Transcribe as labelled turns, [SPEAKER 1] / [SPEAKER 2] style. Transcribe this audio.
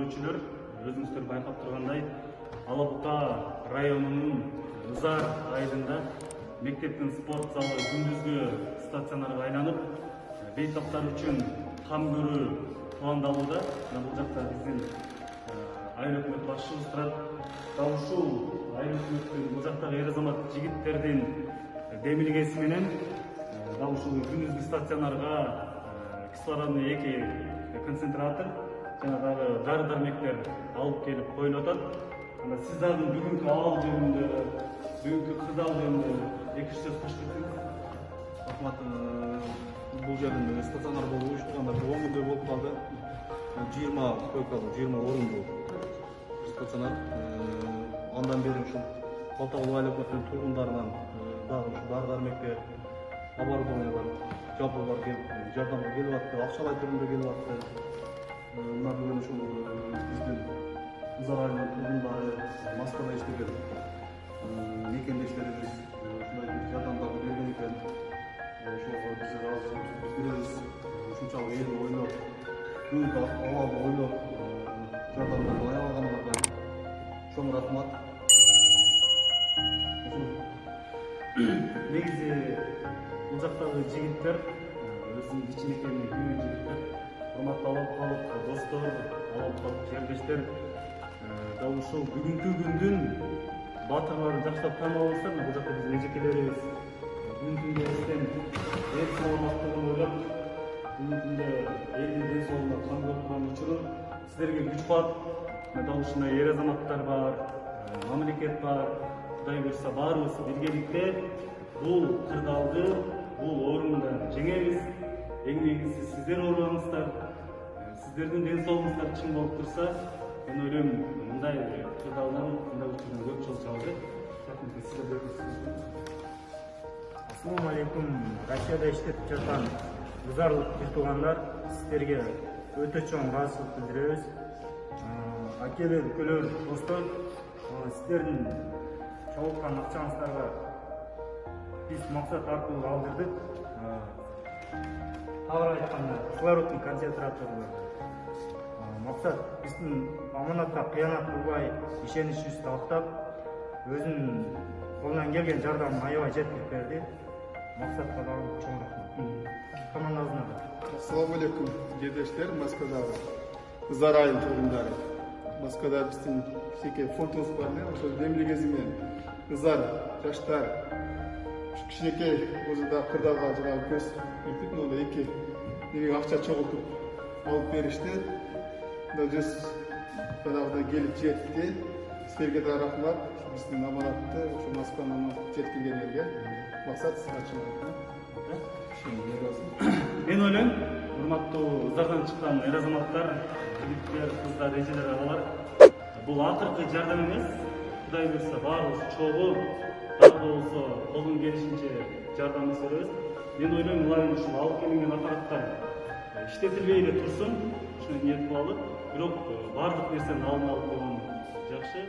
[SPEAKER 1] көрүүчүлөр, өзүңүздөр байкап тургандай, Ала Бука районунун Ызар айылында мектептин спорт залы күндүзгү стационарга айланып, бейтаптар үчүн кам көрүү пландалууда. Бул жакта биздин айыл өкмөт башчыбыз турат. Дал ушул айыл өкмөттүн бул жактагы эр азамат жигиттердин демилгеси менен дал ушул күндүзгү стационарга кислородный 2 концентратор жана дагы дары дармектер алып келип коюлуп атат. Анда сиз дагы бүгүнкү абал жөнүндө, бүгүнкү кырдаал жөнүндө эки сөз кошуп кетсеңиз.
[SPEAKER 2] Рахмат. Бул жерден стационар болуп уюштурганда 10 күндөй болуп калды. 20 койкалуу, 20 орундуу стационар. Андан бери ушул Балтагул айыл өкмөтүнүн тургундарынан дагы ушул дары дармектер, оборудованиялар жалпы бар келип жардамга келип атты, акчалай түрүндө келип атты. Мына бүгүн ушул биздин Ызар айылынын тургундары, Москвада иштеген мекендештерибиз ушундай бир жардамдарды берген экен. Ошого биз ыраазычылыгыбызды билдиребиз. Ушунчалык элди ойлоп, бүгүнкү абалды ойлоп, жардамдарды аябаганыңарга чоң рахмат.
[SPEAKER 1] Негизи бул жактагы жигиттер өзүнүн кичинекей күйүү жигиттер, урматтуу алапкалык достор, алапкалык жерлештер, дал ушул бүгүнкү күндүн баатырларын жакшылап тааныбаңыздар. Бул жакта биздин эжекелерибиз бүгүнкү күндө бизден эл саламаттыгын ойлоп, бүгүнкү күндө элдин ден соолугуна кам көрүп турган учуру сиздерге күч кубат. Дал ушундай эр азаматтар бар, мамлекет бар. Кудай буйрса баарыбыз биргеликте бул кырдаалды, бул оорунду жеңебиз. Эң негизгиси сиздер оорубаңыздар, сиздердин ден соолугуңуздар чың болуп турса, мен ойлойм мындай кырдаалдан, мындай учурдан көп жол чыгабыз. Рахмат, сиздерге
[SPEAKER 3] Ассаламу алейкум. Россияда иштетип жаткан ызарлык бир туугандар, сиздерге өтө чоң ыраазычылык билдиребиз. Акелер, өлкөлөр, достор, сиздердин чогулткан акчаңыздарга биз максат аркылуу алдырдык. Тагыраак айтканда, кислородный концентраторлор. Максат биздин аманатка кыянат кылбай, ишеничибизди актап, өзүнүн колунан келген жардамын аябай жеткирип берди. Максатка дагы чоң рахмат. Командабызга да.
[SPEAKER 4] Ассаламу алейкум, жерлештер, Москвадагы Ызар айыл тургундары. Москвада биздин кичинекей фондубуз бар, ошол демилгеси менен Ызар жаштар кичинекей өзү да кырдаалга жанагы көз мындай 2 неге акча чогултуп алып беришти. Мына жанагыдай келип жетти. Силерге да рахмат. Биздин аманатты ошо Москванын жеткиргениңерге. Максат сизге чоң рахмат.
[SPEAKER 1] Мен ойлойм, урматтуу Ызардан чыккан эр азаматтар, жигиттер, кыздар, эжелер, агалар, бул акыркы жардам эмес. Кудай буйрса баарыбыз чогуу, дагы болсо колдон келишинче жардамыбызды беребиз. Мен ойлойм, улардын ушул алып келинген аппараттар иштетилбей эле турсун, ушуну ниет кылалы. Бирок баардык нерсени алдын алып койгон жакшы.